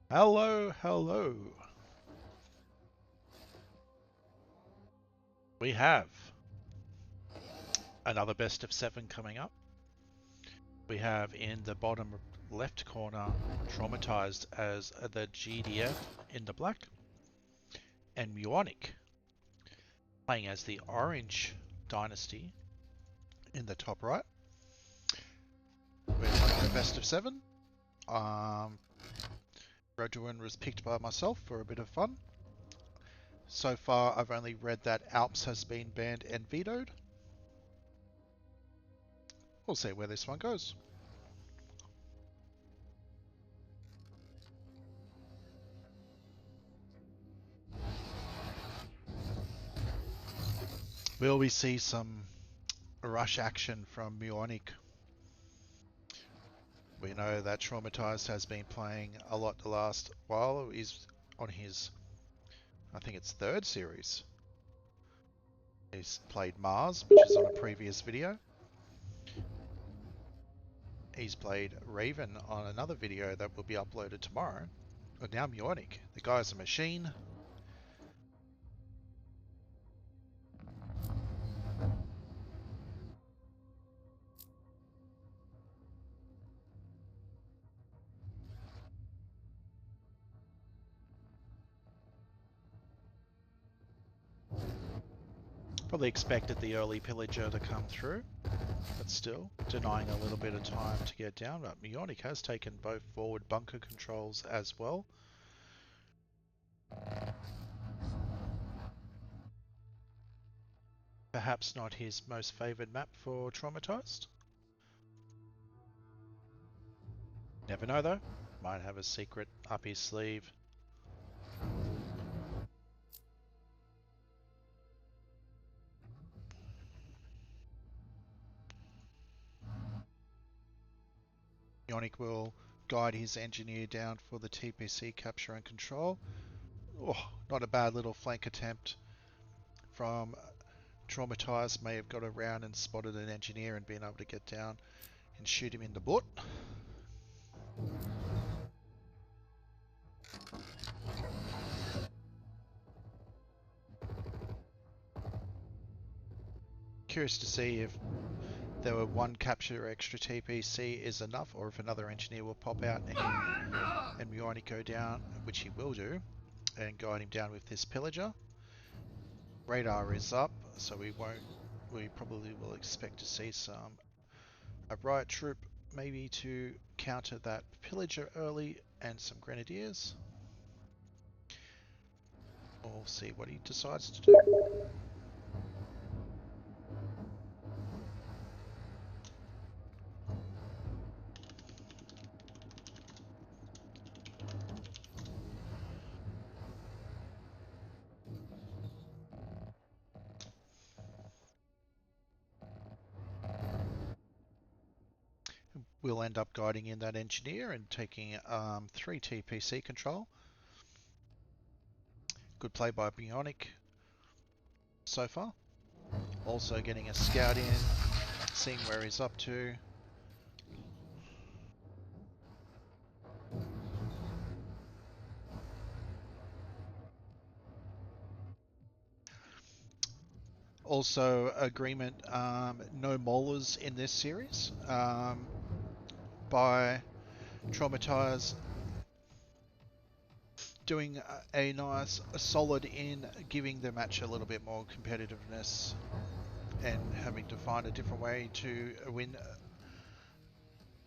Hello, hello. We have another best of 7 coming up. We have in the bottom left corner Traumatized as the GDF in the black, and Muonic playing as the Orange Dynasty in the top right. We're playing the best of 7. Road to Win was picked by myself for a bit of fun. So far, I've only read that Alps has been banned and vetoed. We'll see where this one goes. Will we see some rush action from Muonic? We know that Traumatized has been playing a lot the last while. He's on his, I think it's third series. He's played Mars, which is on a previous video. He's played Raven on another video that will be uploaded tomorrow. But now Muonic, the guy's a machine. Probably expected the early pillager to come through, but still denying a little bit of time to get down. But Muonic has taken both forward bunker controls as well. Perhaps not his most favoured map for Traumatized. Never know though, might have a secret up his sleeve. Muonic will guide his engineer down for the TPC capture and control. Oh, not a bad little flank attempt from Traumatized. May have got around and spotted an engineer and been able to get down and shoot him in the butt. Curious to see if there were one capture extra TPC is enough, or if another engineer will pop out and Muonic go down, which he will do, and guide him down with this pillager. Radar is up, so we probably will expect to see a riot troop maybe to counter that pillager early and some grenadiers. We'll see what he decides to do. We'll end up guiding in that engineer and taking 3 TPC control. Good play by Muonic so far. Also getting a scout in, seeing where he's up to. Also agreement, no maulers in this series by Traumatized, doing a nice solid in giving the match a little bit more competitiveness and having to find a different way to win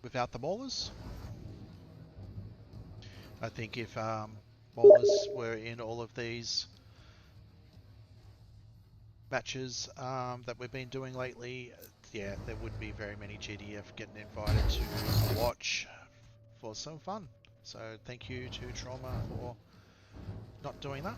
without the maulers. I think if maulers were in all of these matches that we've been doing lately, yeah, there wouldn't be very many GDF getting invited to watch for some fun. So thank you to Trauma for not doing that.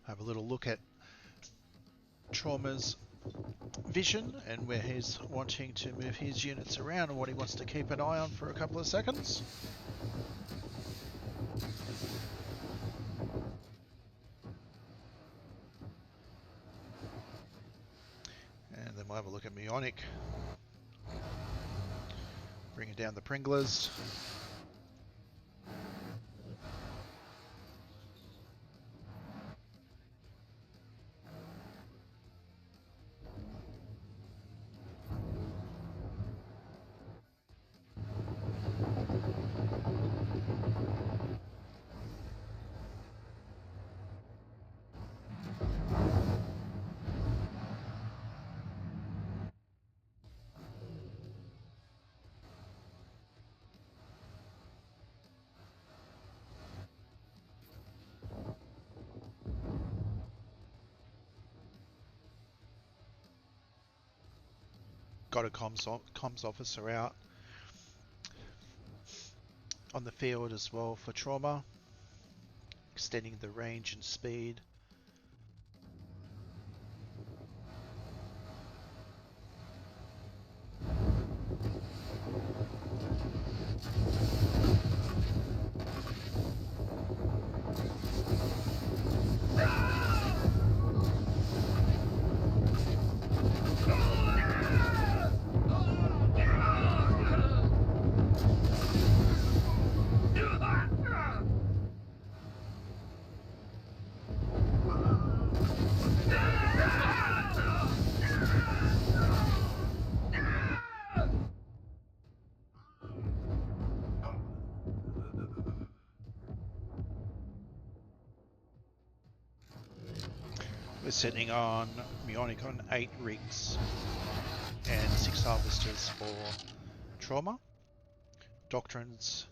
Have a little look at Trauma's vision and where he's wanting to move his units around and what he wants to keep an eye on for a couple of seconds. And then we'll have a look at Muonic. Bringing down the Pringlers. Got a comms officer out on the field as well for trauma, extending the range and speed. We're sitting on Muonic on 8 rigs and 6 harvesters for trauma. Doctrines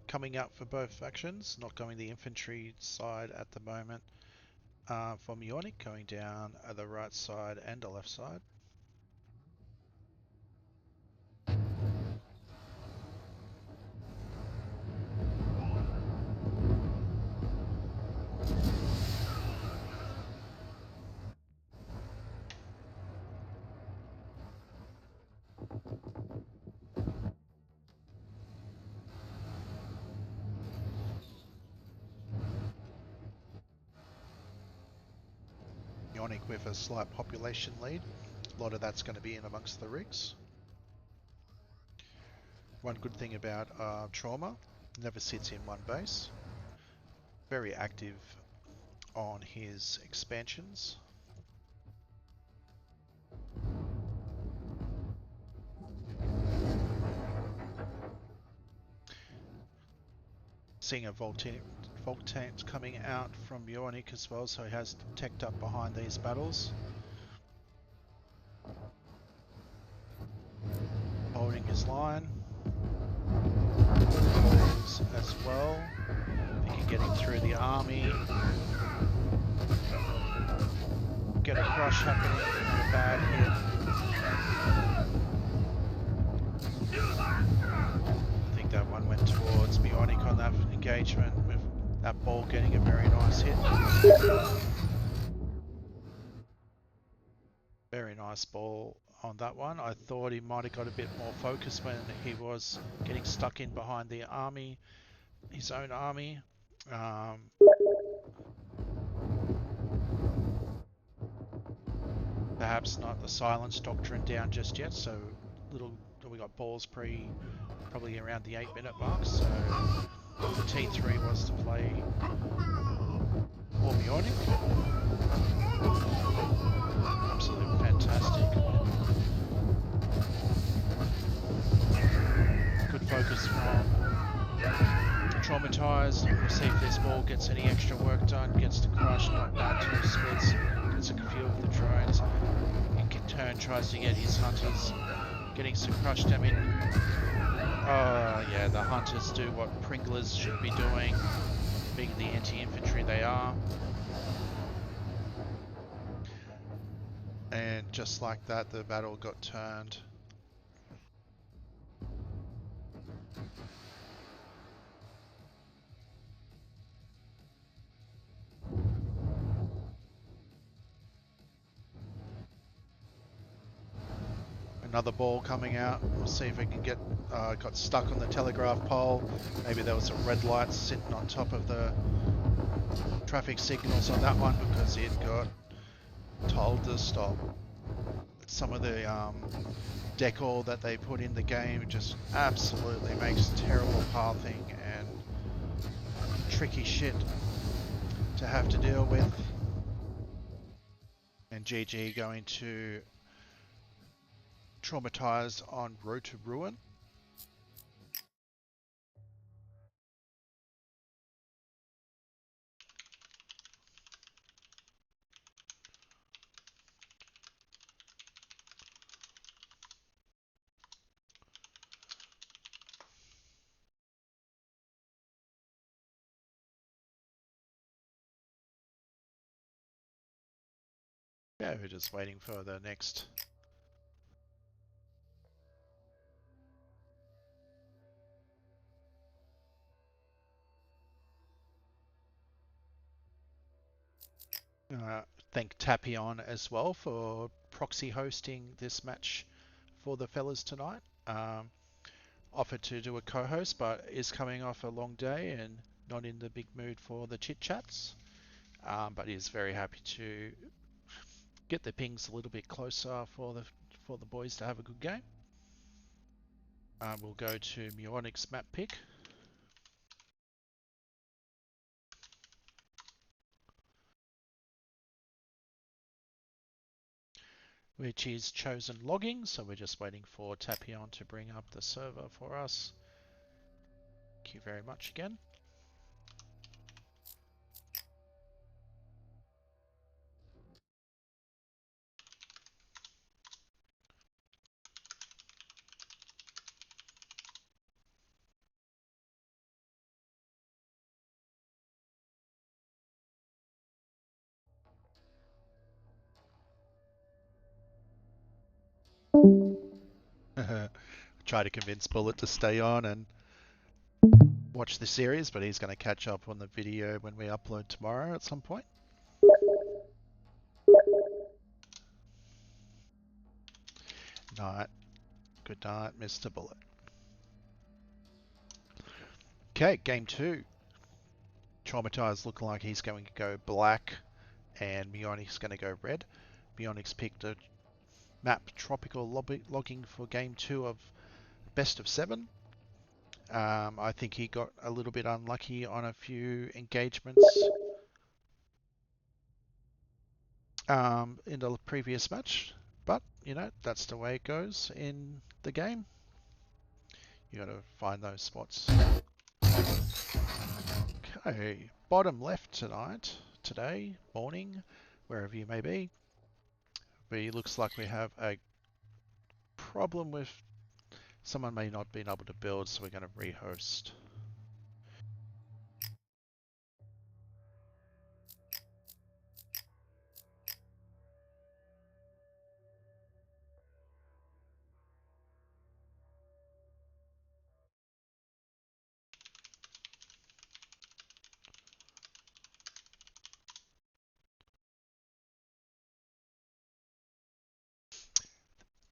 coming out for both factions, not going the infantry side at the moment. For Muonic, going down the right side and the left side. Muonic with a slight population lead. A lot of that's going to be in amongst the rigs. One good thing about Trauma, never sits in one base. Very active on his expansions. Seeing a Voltante coming out from Muonic as well, so he has teched up behind these battles. Holding his line. Holds as well. If he can get him through the army. Get a crush happening and a bad hit. I think that one went towards Muonic on that engagement with that ball getting a very nice hit. Very nice ball on that one. I thought he might have got a bit more focus when he was getting stuck in behind the army, his own army. Perhaps not the silence doctrine down just yet, so we got balls probably around the 8-minute mark, so the T3 was to play for Muonic. Absolutely fantastic. Good focus from Traumatized. Receive this ball, gets any extra work done, gets the crush, not bad, 2 splits, gets a few of the drones. In turn, tries to get his hunters, getting some crush damage. Oh yeah, the hunters do what Pringlers should be doing, being the anti-infantry they are. And just like that, the battle got turned. Another ball coming out. We'll see if it can get got stuck on the telegraph pole. Maybe there was some red lights sitting on top of the traffic signals on that one because it got told to stop. Some of the decor that they put in the game just absolutely makes terrible pathing and tricky shit to have to deal with. And GG going to Traumatized on Road to Ruin. Yeah, we're just waiting for the next. Thank Tapion as well for proxy hosting this match for the fellas tonight. Offered to do a co-host, but is coming off a long day and not in the big mood for the chit chats. But is very happy to get the pings a little bit closer for the boys to have a good game. We'll go to Muonic's map pick. Which is chosen logging, so we're just waiting for Tapion to bring up the server for us. Thank you very much again. Try to convince Bullet to stay on and watch the series, but he's going to catch up on the video when we upload tomorrow at some point. Night. Good night, Mr. Bullet. Okay, game 2. Traumatized looking like he's going to go black and Muonic's going to go red. Muonic's picked a map tropical logging for game 2 of best of 7. I think he got a little bit unlucky on a few engagements in the previous match, but you know, that's the way it goes in the game. You got to find those spots. Okay, bottom left today, morning, wherever you may be. But it looks like we have a problem with someone may not be able to build, so we're going to rehost.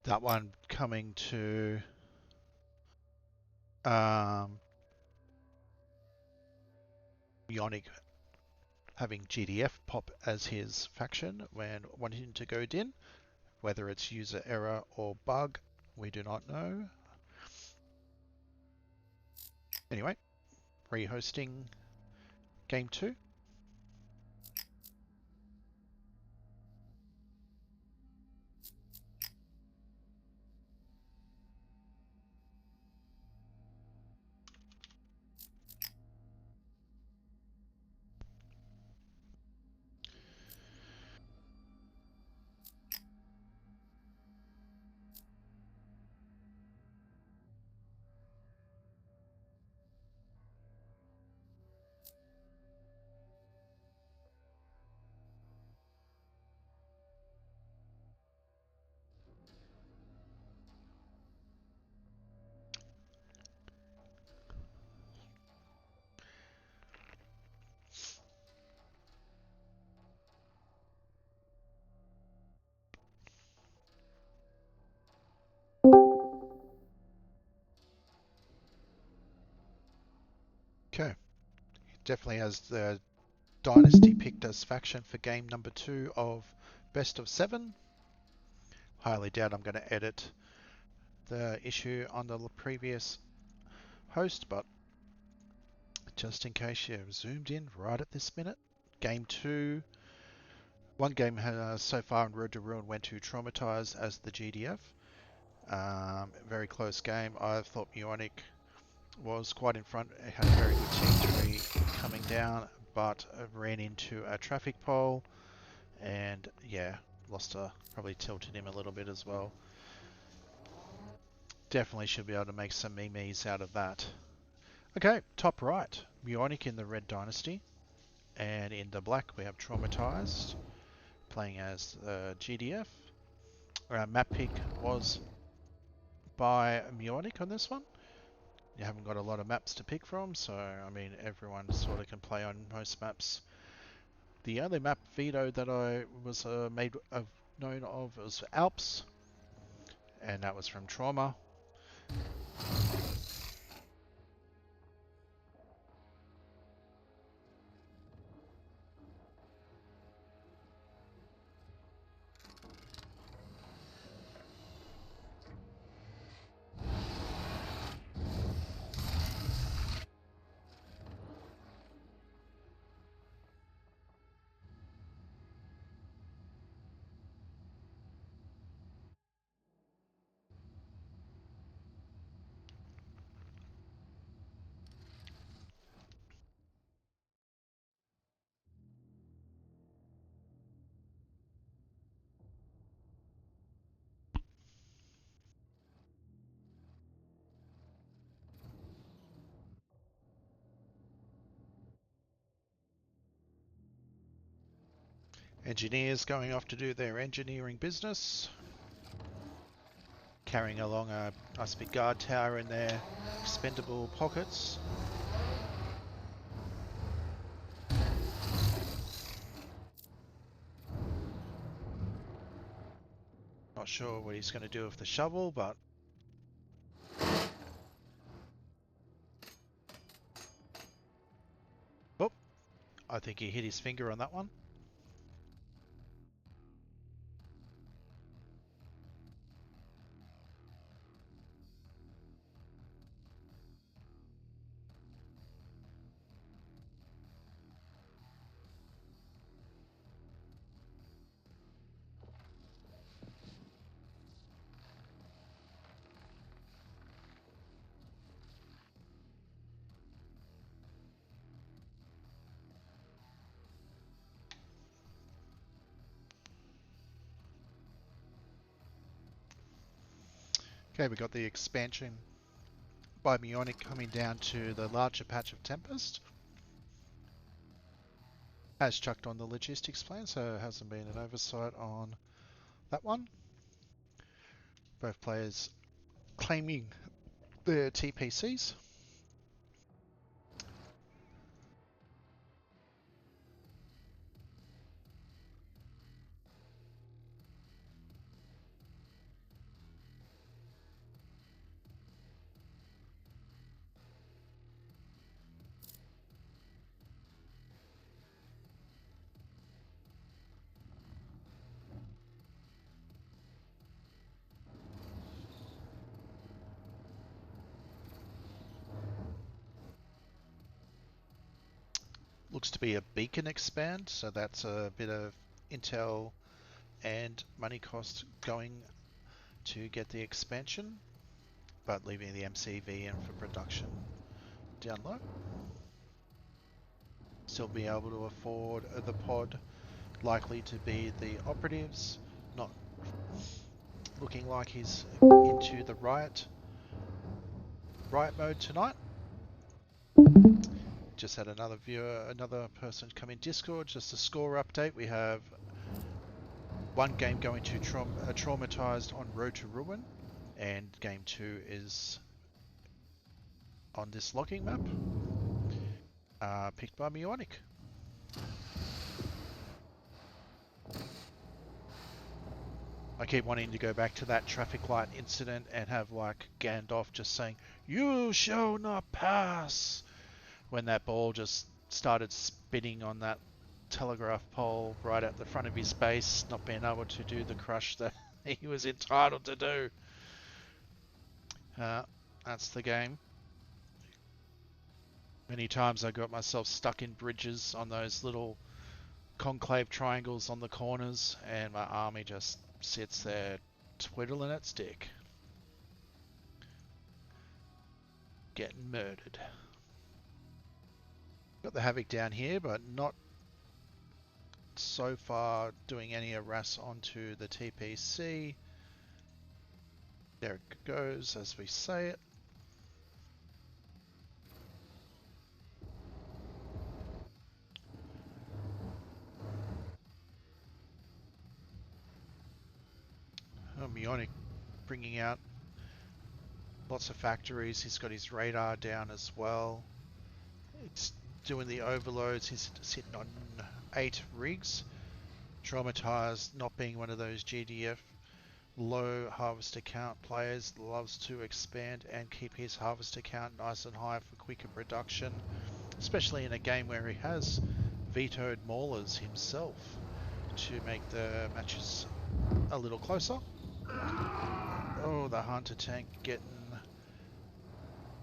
That one coming to Muonic having GDF pop as his faction when wanting to go DIN. Whether it's user error or bug, we do not know. Anyway, rehosting game 2. Definitely has the Dynasty picked as faction for game number 2 of Best of 7. Highly doubt I'm going to edit the issue on the previous host, but just in case you zoomed in right at this minute. Game 2. One game so far in Road to Ruin went to Traumatized as the GDF. Very close game. I thought Muonic was quite in front. It had a very good team 3 coming down, but ran into a traffic pole and probably tilted him a little bit as well. Definitely should be able to make some memes out of that. Okay, top right, Muonic in the Red Dynasty, and in the black we have Traumatized playing as GDF. Our map pick was by Muonic on this one. You haven't got a lot of maps to pick from, so I mean everyone sort of can play on most maps. The only map veto that I was made known of was Alps, and that was from Trauma. Engineers going off to do their engineering business. Carrying along a nice big guard tower in their expendable pockets. Not sure what he's going to do with the shovel, but oh, I think he hit his finger on that one. Okay, we got the expansion by Muonic coming down to the larger patch of Tempest. Has chucked on the logistics plan, so it hasn't been an oversight on that one. Both players claiming their TPCs. Looks to be a beacon expand, so that's a bit of intel and money cost going to get the expansion, but leaving the MCV in for production down low. Still be able to afford the pod, likely to be the operatives, not looking like he's into the riot mode tonight. Just had another person come in Discord. Just a score update. We have one game going to Traumatized on Road to Ruin, and game 2 is on this logging map, picked by Muonic. I keep wanting to go back to that traffic light incident and have like Gandalf just saying, "You shall not pass," when that ball just started spinning on that telegraph pole right at the front of his base, not being able to do the crush that he was entitled to do. That's the game. Many times I got myself stuck in bridges on those little concave triangles on the corners, and my army just sits there twiddling its dick, getting murdered. Got the Havoc down here, but not so far doing any harass onto the TPC. There it goes as we say it. Muonic bringing out lots of factories. He's got his radar down as well. It's doing the overloads. He's sitting on 8 rigs. Traumatized, not being one of those GDF low harvester count players, loves to expand and keep his harvester count nice and high for quicker production, especially in a game where he has vetoed maulers himself to make the matches a little closer. Oh, the hunter tank getting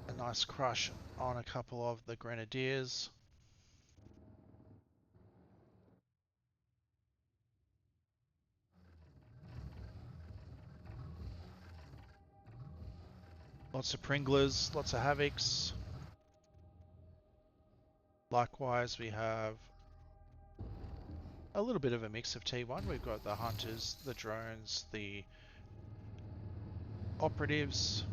a nice crush on a couple of the grenadiers. Lots of Pringlers, lots of Havocs. Likewise, we have a little bit of a mix of T1. We've got the hunters, the drones, the operatives.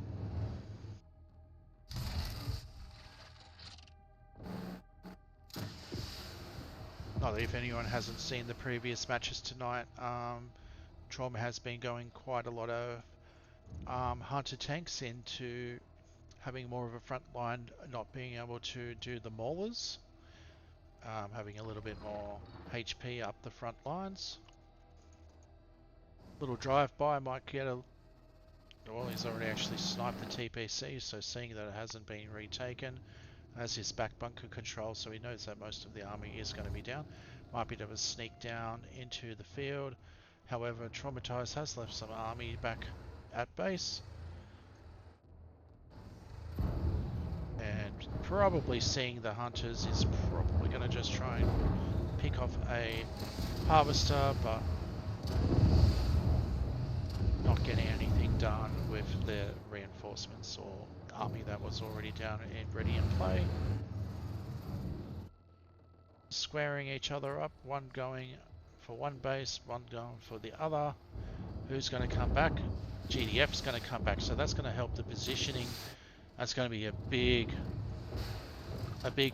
Not that if anyone hasn't seen the previous matches tonight, Trauma has been going quite a lot of hunter tanks into having more of a front line, not being able to do the maulers, having a little bit more HP up the front lines. Little drive-by might get a... Well, he's already actually sniped the TPC, so seeing that it hasn't been retaken, has his back bunker control, so he knows that most of the army is going to be down. Might be able to sneak down into the field. However, Traumatized has left some army back at base. And probably seeing the hunters is probably going to just try and pick off a harvester, but not getting anything done with the reinforcements or army that was already down and ready in play. Squaring each other up, one going for one base, one going for the other. Who's going to come back? GDF's going to come back, so that's going to help the positioning. That's going to be a big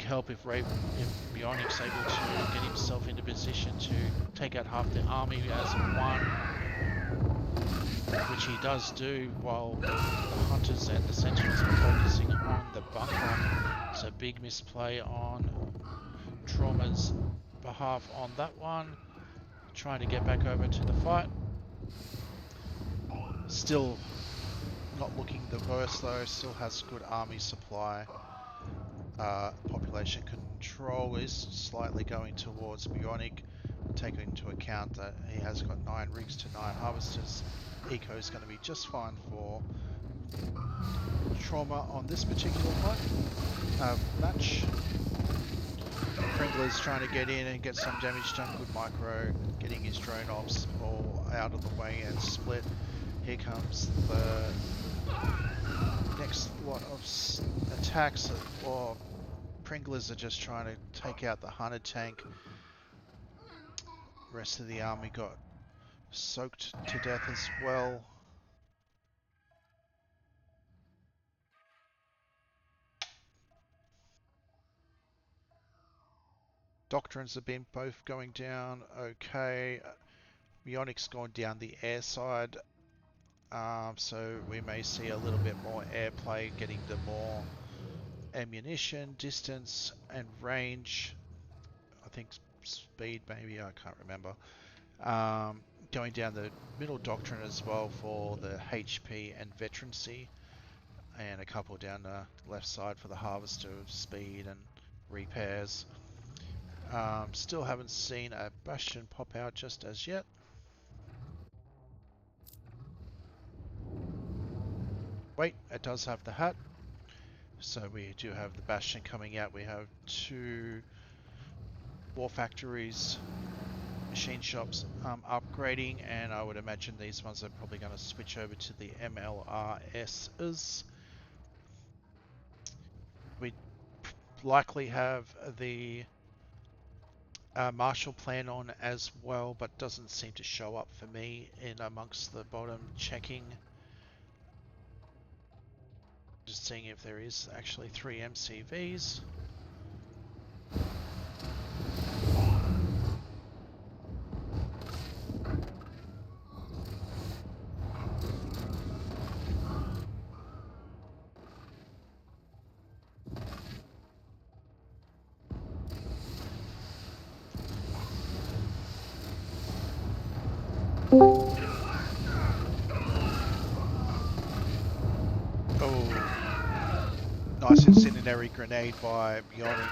help if Muonic's able to get himself into position to take out half the army as one, which he does do while the hunters and the sentinels are focusing on the bunker. It's a big misplay on Trauma's behalf on that one. Trying to get back over to the fight. Still not looking the worst though, still has good army supply. Population control is slightly going towards Muonic, taking into account that he has got 9 rigs to 9 harvesters. Eco is going to be just fine for Trauma on this particular match. Pringler's trying to get in and get some damage done. Good micro, getting his drone ops all out of the way and split. Here comes the next lot of attacks. Or Pringlers are just trying to take out the hunter tank. Rest of the army got soaked to death as well. Doctrines have been both going down okay. Muonic's gone down the air side, so we may see a little bit more airplay, getting the more ammunition, distance, and range. I think speed maybe, I can't remember. Going down the middle doctrine as well for the HP and veterancy, and a couple down the left side for the harvester speed and repairs. Still haven't seen a bastion pop out just as yet. Wait, it does have the hat. So we do have the bastion coming out. We have 2 war factories, machine shops upgrading, and I would imagine these ones are probably going to switch over to the MLRSs. We likely have the Marshall Plan on as well, but doesn't seem to show up for me in amongst the bottom checking. Just seeing if there is actually 3 MCVs. Oh, nice incendiary grenade by Muonic,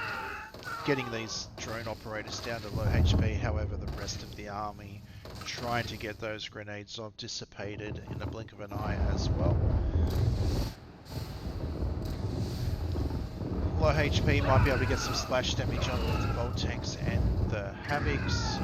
getting these drone operators down to low HP. However, the rest of the army trying to get those grenades off dissipated in a blink of an eye as well. Low HP, might be able to get some splash damage on with the Volt Tanks and the Havocs.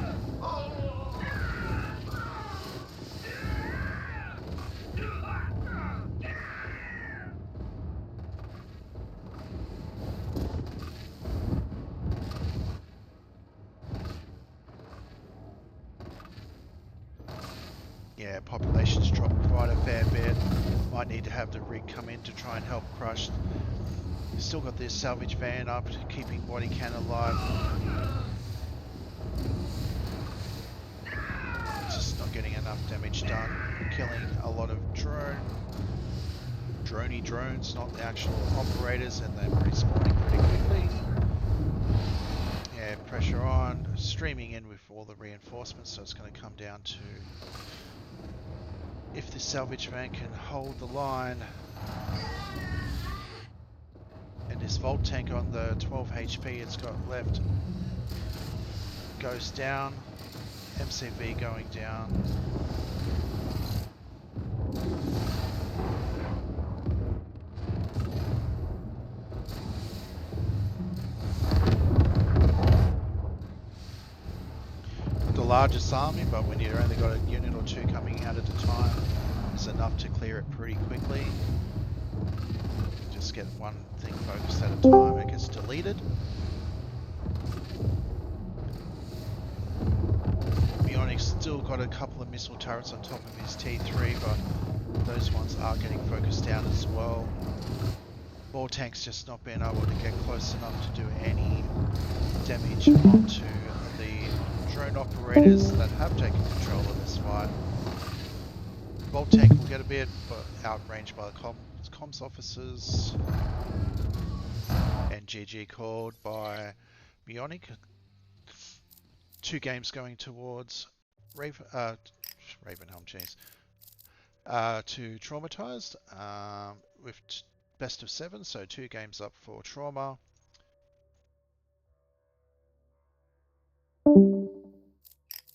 Yeah, population's dropped quite a fair bit. Might need to have the rig come in to try and help crush. Still got this salvage van up, keeping what he can alive. Just not getting enough damage done. Killing a lot of droney drones, not the actual operators, and they're respawning pretty quickly. Yeah, pressure on, streaming in with all the reinforcements, so it's going to come down to if the salvage van can hold the line. And this Volt tank on the 12 HP it's got left goes down. MCV going down. The largest army, but when you've only got a unit or 2 coming out at a time, it's enough to clear it pretty quickly. Just get one thing focused at a time, it gets deleted. Muonic's still got a couple of missile turrets on top of his T3, but those ones are getting focused down as well. War tank's just not being able to get close enough to do any damage onto the drone operators that have taken control of this fight. Volt tank will get a bit, but outranged by the comms officers. And GG called by Muonic. 2 games going towards Ravenhelm, jeez. To Traumatized with best of 7, so 2 games up for Trauma.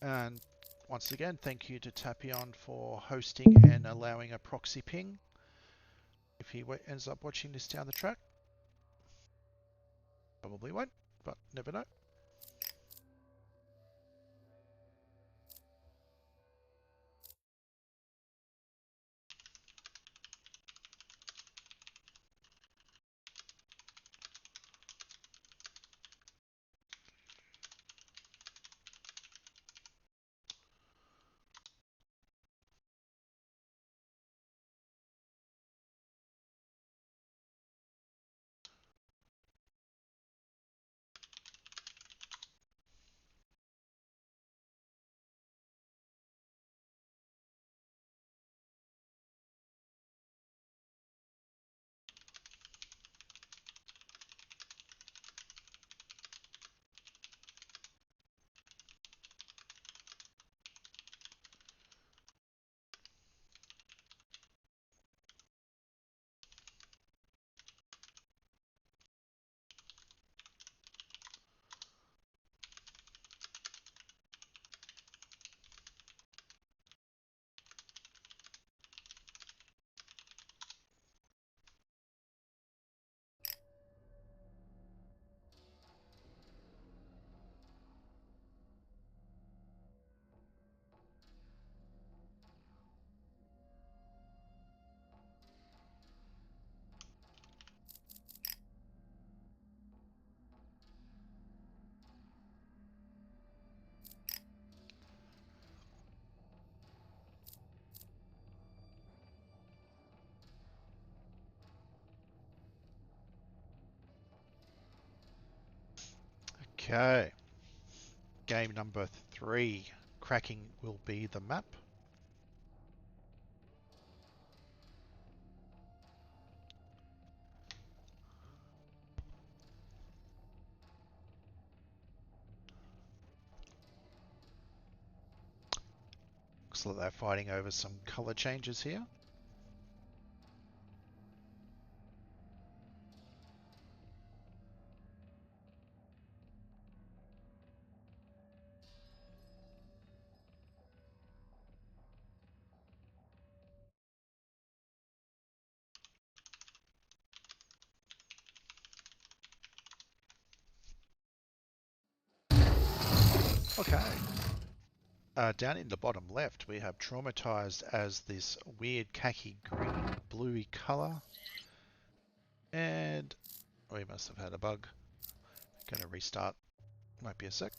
And once again, thank you to Tapion for hosting and allowing a proxy ping if he ends up watching this down the track. Probably won't, but never know. Okay. Game number 3. Cracking will be the map. Looks like they're fighting over some color changes here. Okay. Down in the bottom left, we have Traumatized as this weird khaki green bluey color. And we must have had a bug. Gonna restart. Might be a sec.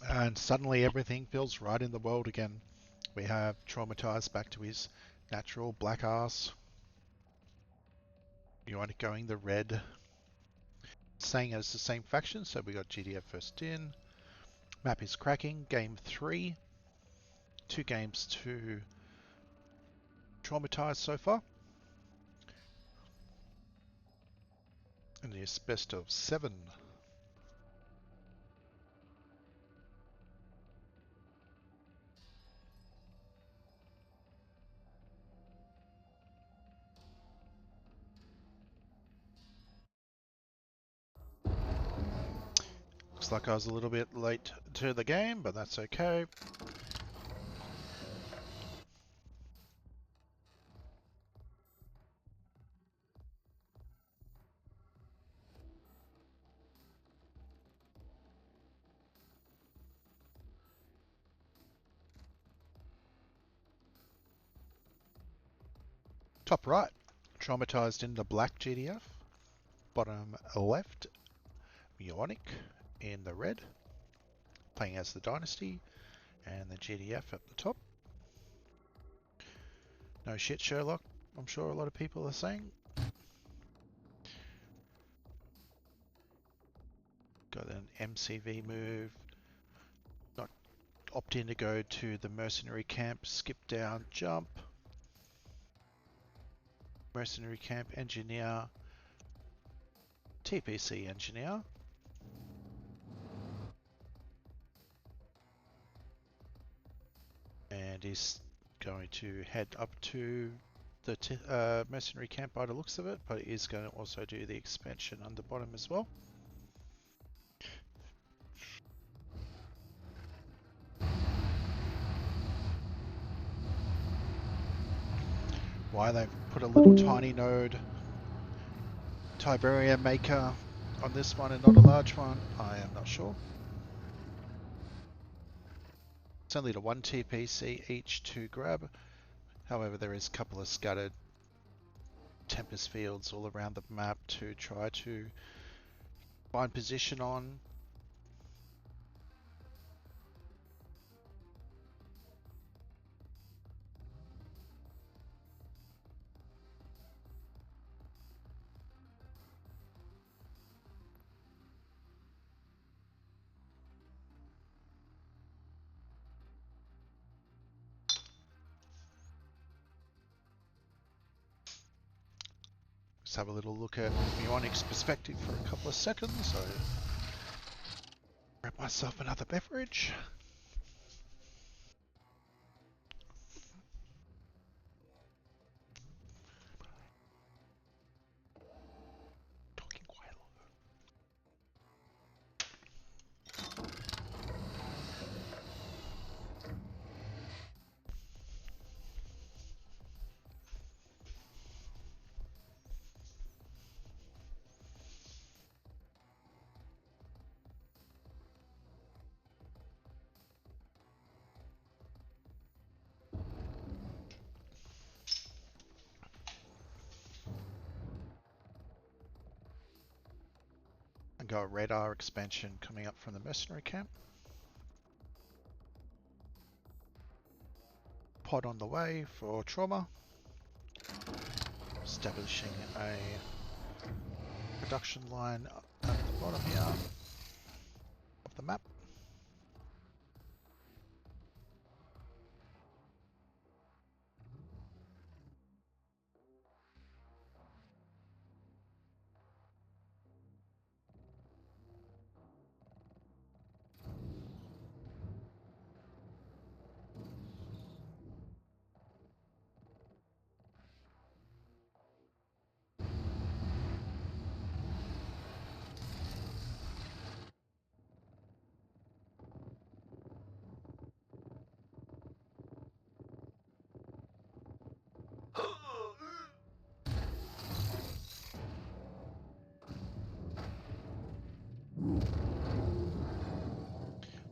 And suddenly everything feels right in the world again. We have Traumatized back to his natural black ass. Muonic going the red. Saying it's the same faction, so we got GDF first in. Map is cracking. Game 3. 2 games to Traumatized so far. And it's best of 7. Looks like I was a little bit late to the game, but that's okay. Top right, Traumatized in the black GDF. Bottom left, Muonic in the red, playing as the Dynasty, and the GDF at the top. No shit, Sherlock, I'm sure a lot of people are saying. Got an MCV move. Not opt in to go to the mercenary camp. Skip down, jump. Mercenary camp, engineer. TPC engineer. And he's going to head up to the mercenary camp by the looks of it, but he is going to also do the expansion on the bottom as well. Why they've put a little tiny node Tiberia maker on this one and not a large one, I am not sure. It's only the one TPC each to grab. However, there is a couple of scattered Tempest fields all around the map to try to find position on. Let's have a little look at Muonic's perspective for a couple of seconds. So, grab myself another beverage. Talking quite a lot. And got a radar expansion coming up from the mercenary camp. Pod on the way for trauma. Establishing a production line at the bottom here of the map.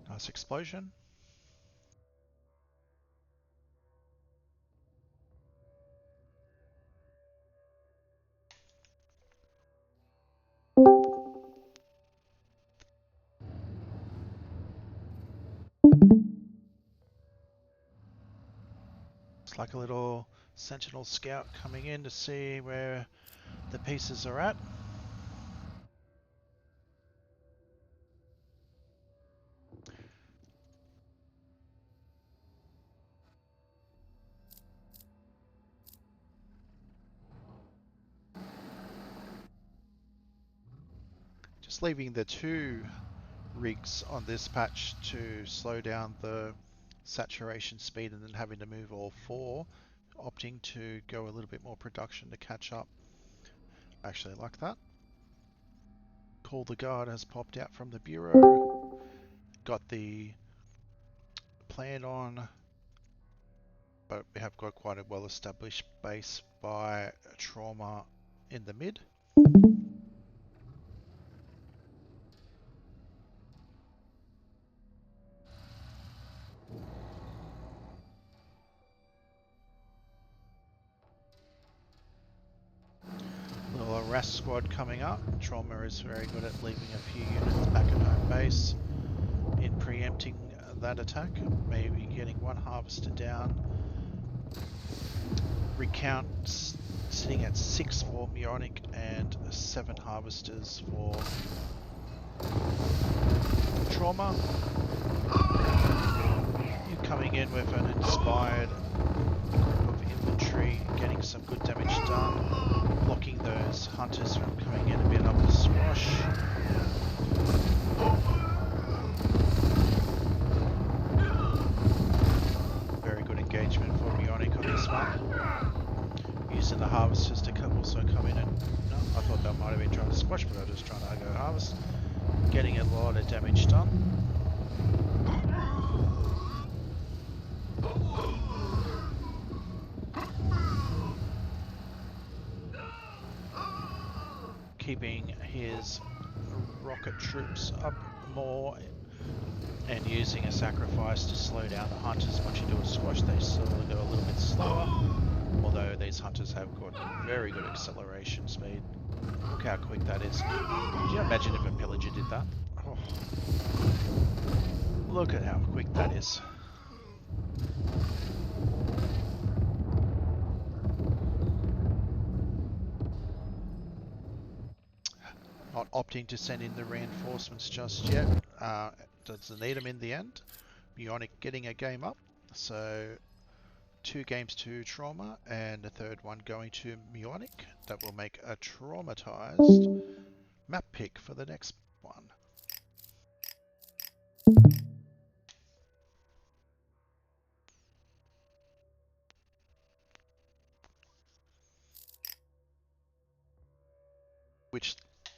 Nice explosion. It's like a little sentinel scout coming in to see where the pieces are at. Just leaving the 2 rigs on this patch to slow down the saturation speed and then having to move all 4, opting to go a little bit more production to catch up. I actually like that. Call the Guard has popped out from the Bureau. Got the plan on, but we have got quite a well established base by Trauma in the mid. Little harass squad coming up. Trauma is very good at leaving a few units back at home base in preempting that attack, maybe getting one harvester down recount sitting at 6 for Muonic and 7 harvesters for Trauma. You're coming in with an inspired group of infantry, getting some good damage done, blocking those hunters from coming in and being able to squash. Very good engagement for Muonic on this one. Using the harvesters to also come in and... No, I thought that might have been trying to squash, but I was just trying to go harvest. Getting a lot of damage done. Keeping his rocket troops up more and using a sacrifice to slow down the hunters. Once you do a squash, they sort of go a little bit slower, although these hunters have got very good acceleration speed. Look how quick that is. Could you imagine if a pillager did that? Oh. Look at how quick that is. Not opting to send in the reinforcements just yet. Doesn't need them in the end. Muonic getting a game up. So 2 games to Trauma and a third one going to Muonic. That will make a Traumatized map pick for the next one. Which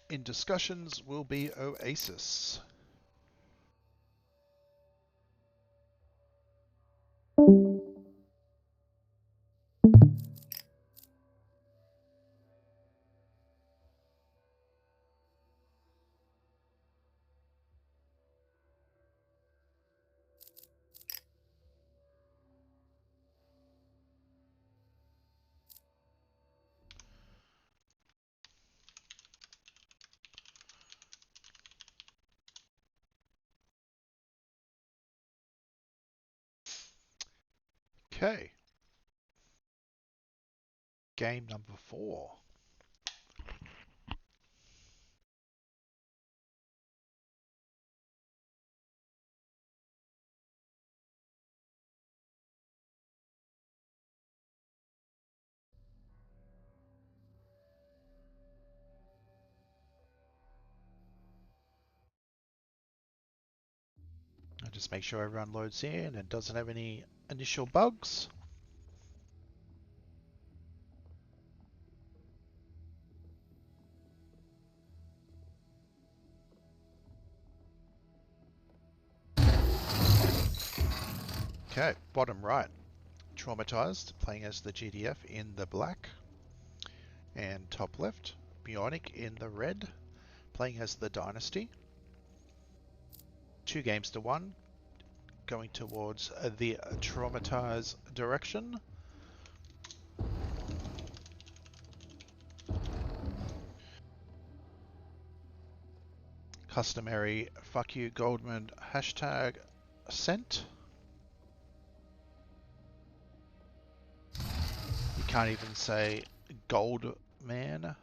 in discussions will be Oasis. Okay. Game number 4. I'll just make sure everyone loads in and doesn't have any initial bugs. Okay, bottom right. Traumatized, playing as the GDF in the black. And top left, Muonic in the red, playing as the Dynasty. 2 games to 1, going towards the Traumatized direction. Customary fuck you Goldman hashtag sent. You can't even say gold man.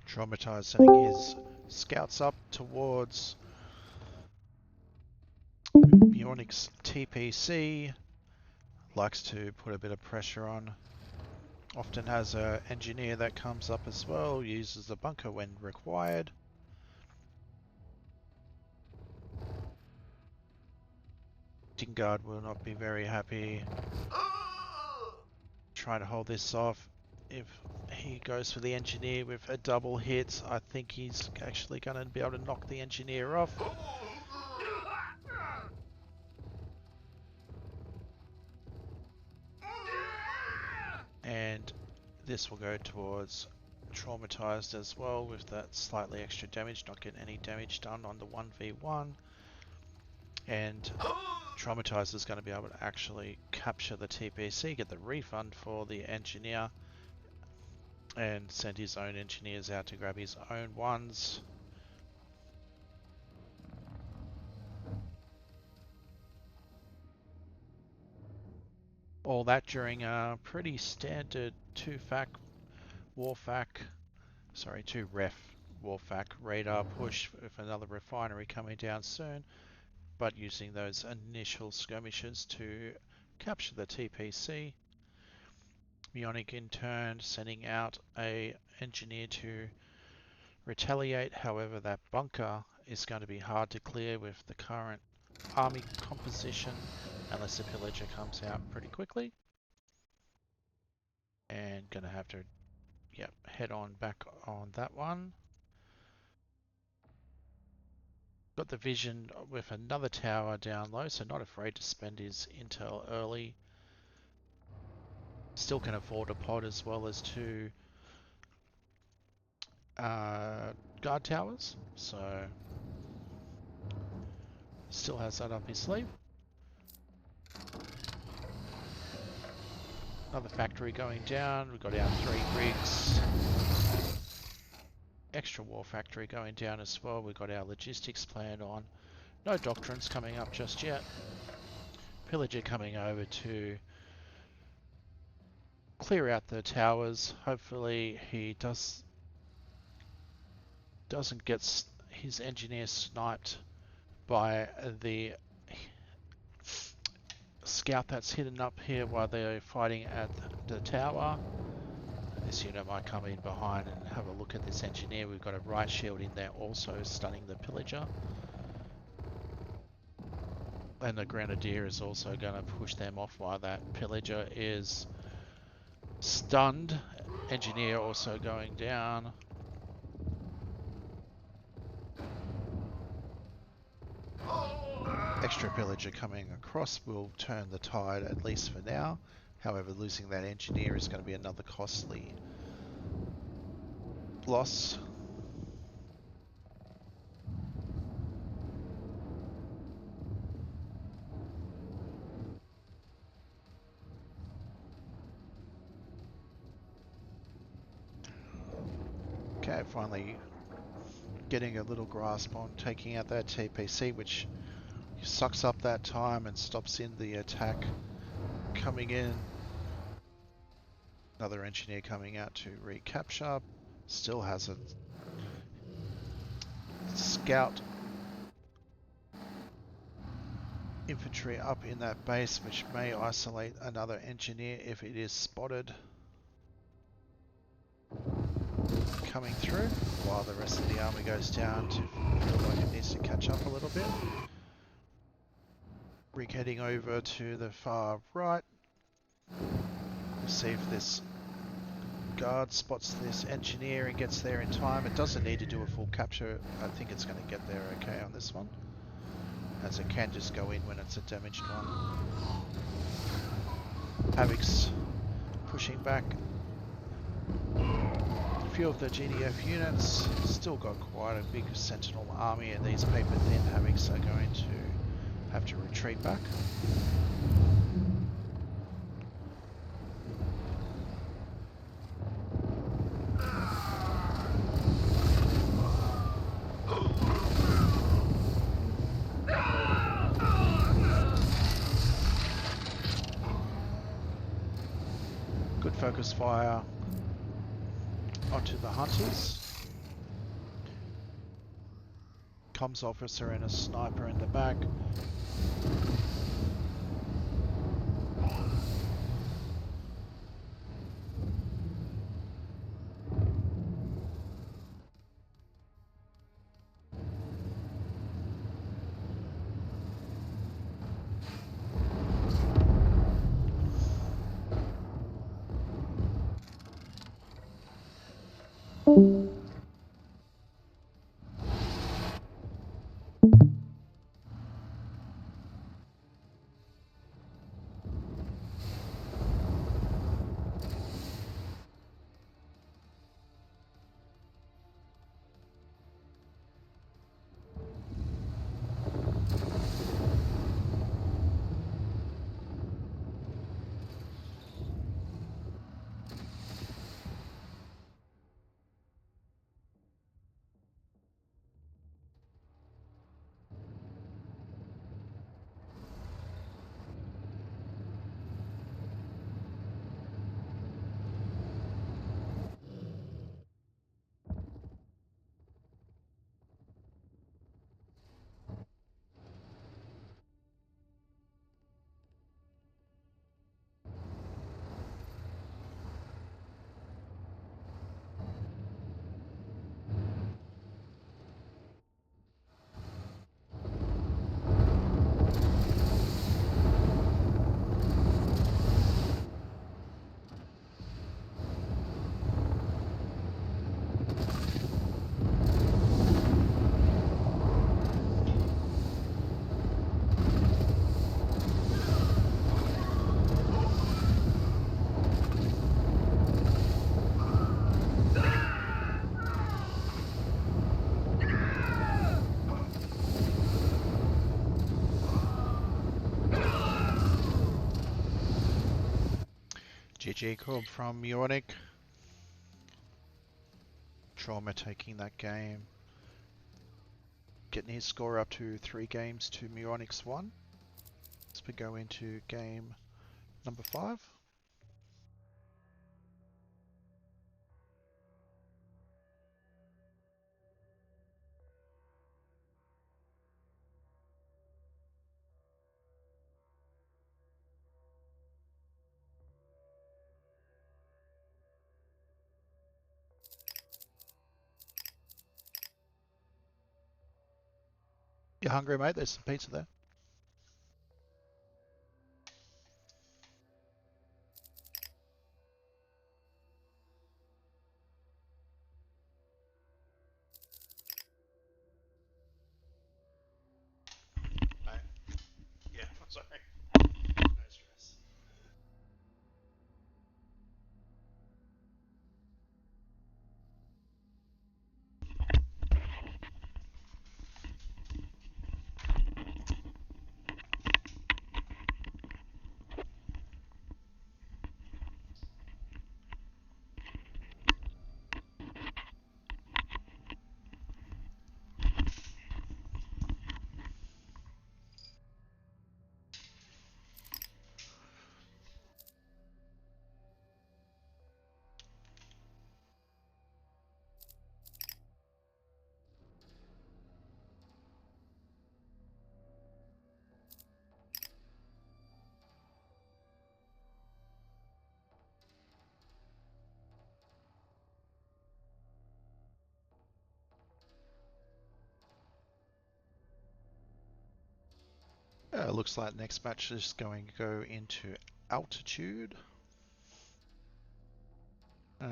Traumatized sending his scouts up towards Muonic's TPC. Likes to put a bit of pressure on. Often has an engineer that comes up as well. Uses the bunker when required. Dingard will not be very happy. Trying to hold this off. If he goes for the engineer with a double hit, I think he's actually going to be able to knock the engineer off. And this will go towards Traumatized as well, with that slightly extra damage, not getting any damage done on the 1v1. And Traumatized is going to be able to actually capture the TPC, get the refund for the engineer, and send his own engineers out to grab his own ones. All that during a pretty standard 2-ref warfac radar push with another refinery coming down soon, but using those initial skirmishes to capture the TPC. Muonic in turn sending out a engineer to retaliate. However, that bunker is going to be hard to clear with the current army composition unless the pillager comes out pretty quickly. And gonna have to, head on back on that one. Got the vision with another tower down low, so not afraid to spend his intel early. Still can afford a pod as well as 2 guard towers, so still has that up his sleeve. Another factory going down. We've got our 3 rigs. Extra war factory going down as well. We've got our logistics planned on. No doctrines coming up just yet. Pillager coming over to clear out the towers. Hopefully he doesn't get his engineer sniped by the scout that's hidden up here while they're fighting at the tower. This unit might come in behind and have a look at this engineer. We've got a right shield in there also stunning the pillager. And the grenadier is also going to push them off while that pillager is stunned. Engineer also going down. Extra pillager coming across will turn the tide, at least for now. However, losing that engineer is going to be another costly loss. Okay, finally getting a little grasp on taking out that TPC, which sucks up that time and stops in the attack coming in. Another engineer coming out to recapture. Still has a scout infantry up in that base, which may isolate another engineer if it is spotted coming through, while the rest of the army goes down to feel like it needs to catch up a little bit. Rig heading over to the far right. We'll see if this guard spots this engineer and gets there in time. It doesn't need to do a full capture. I think it's going to get there okay on this one, as it can just go in when it's a damaged one. Havoc's pushing back a few of the GDF units. Still got quite a big Sentinel army, and these paper thin Havocs are going to have to retreat back. Good focus fire onto the hunters. Comms officer and a sniper in the back. Jacob from Muonic. Trauma taking that game. Getting his score up to 3 games to Muonic's 1. As we go into game number 5. You hungry, mate? There's some pizza there. Yeah, sorry. No stress. Looks like next match is going to go into altitude.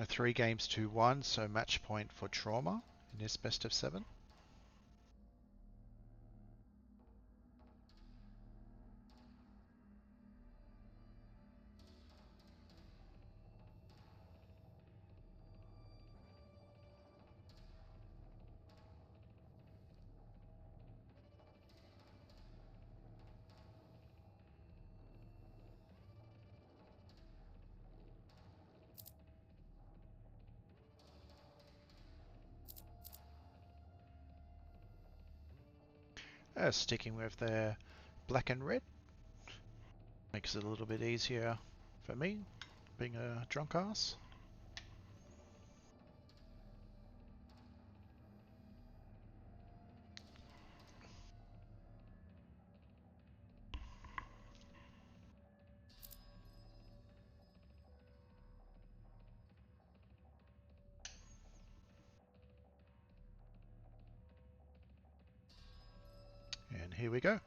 3 games to 1, so match point for Trauma in this best of 7. Sticking with their black and red. Makes it a little bit easier for me, being a drunk ass. And here we go.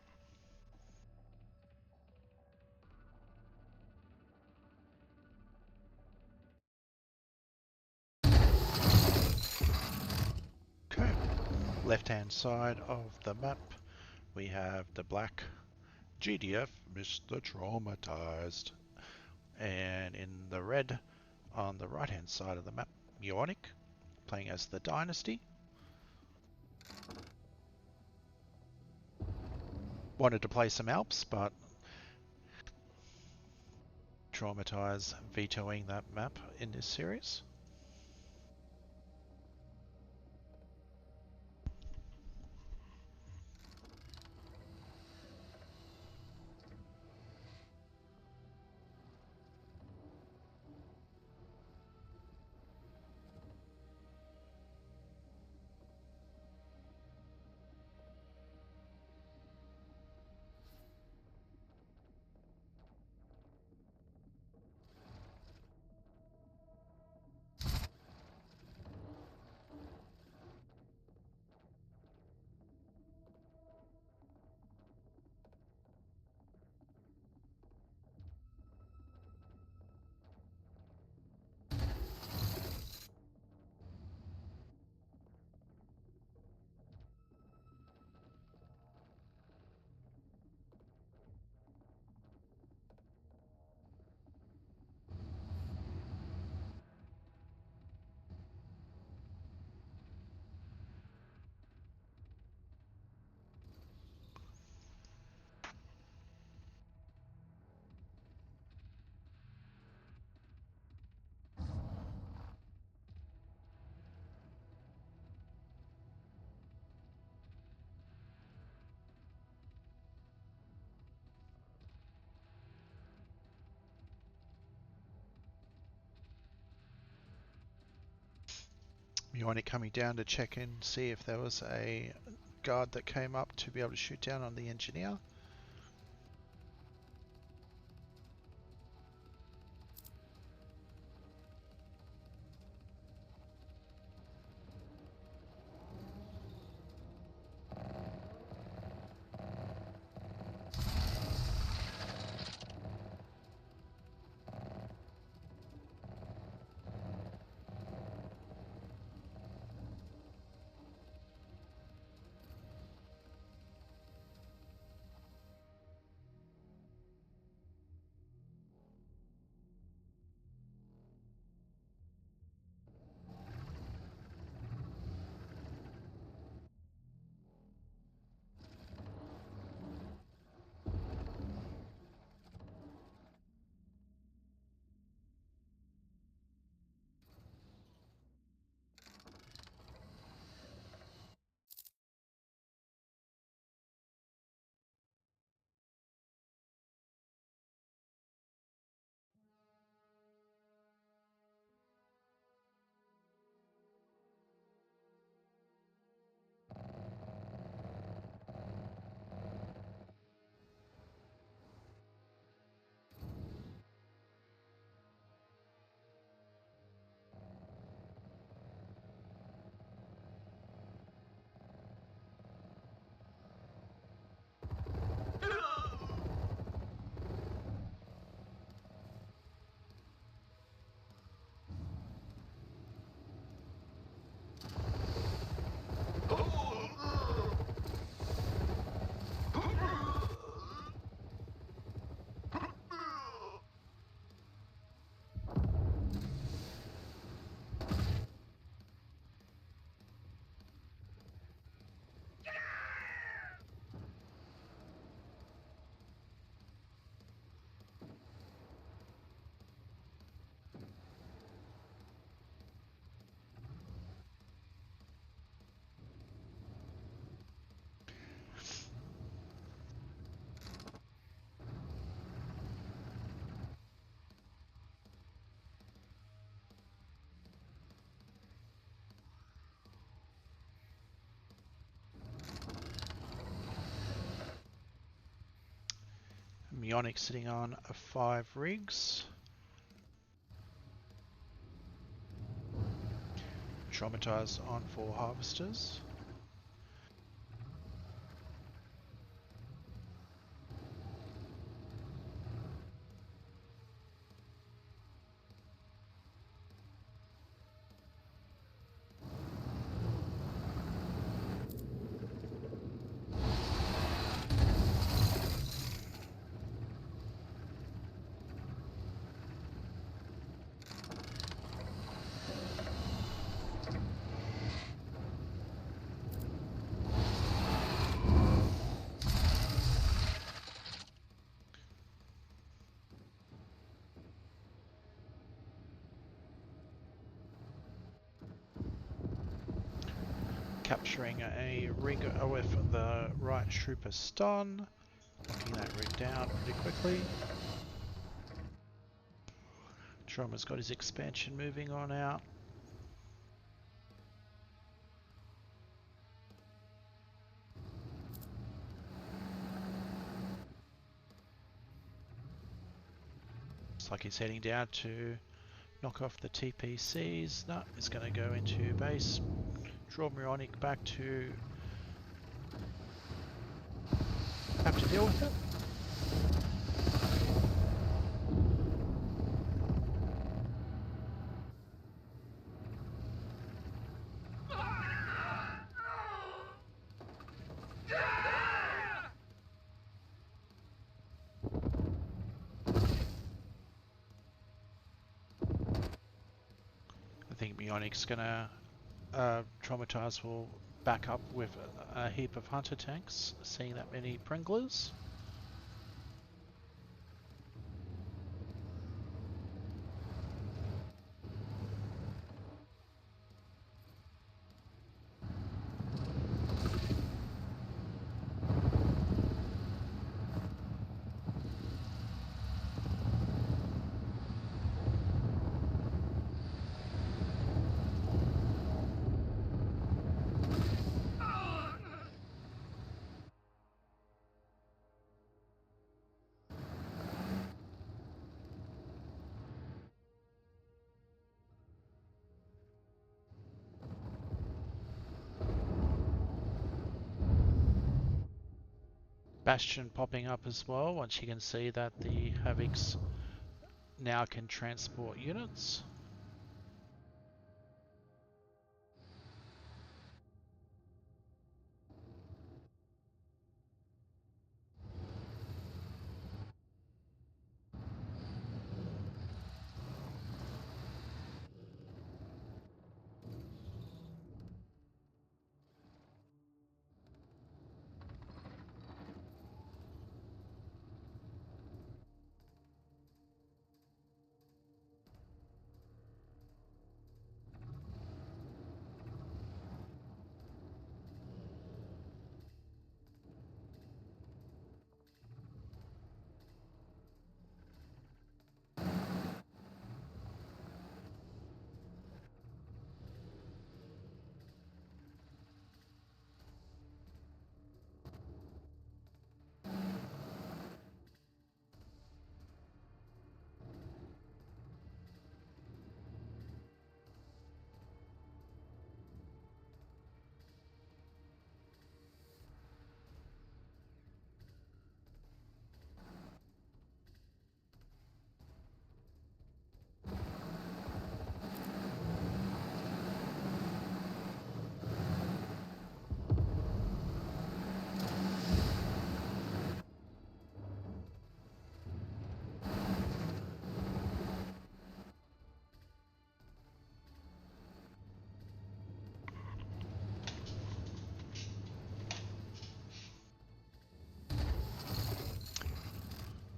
Okay, left-hand side of the map, we have the black GDF, Mr. Traumatized. And in the red, on the right-hand side of the map, Muonic, playing as the Dynasty. Wanted to play some Alps, but Traumatized vetoing that map in this series. Muonic coming down to check in, see if there was a guard that came up to be able to shoot down on the engineer. Muonic sitting on 5 rigs. Traumatized on 4 harvesters. Capturing a rig with the right trooper stun, knocking that rig down pretty quickly. Trauma's got his expansion moving on out. Looks like he's heading down to knock off the TPCs. No, he's going to go into base. Draw Muonic back to have to deal with it. I think Muonic's gonna Traumatized will back up with a heap of hunter tanks, seeing that many Pringlers. Bastion popping up as well once you can see that the Havocs now can transport units.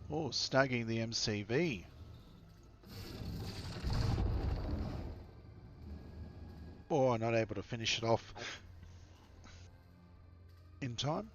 Oh, snagging the MCV. Oh, not able to finish it off in time.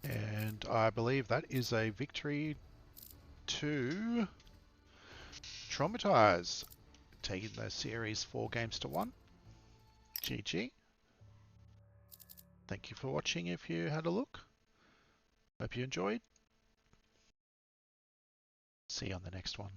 And I believe that is a victory to Traumatized, taking the series 4 games to 1. GG. Thank you for watching if you had a look. Hope you enjoyed. See you on the next one.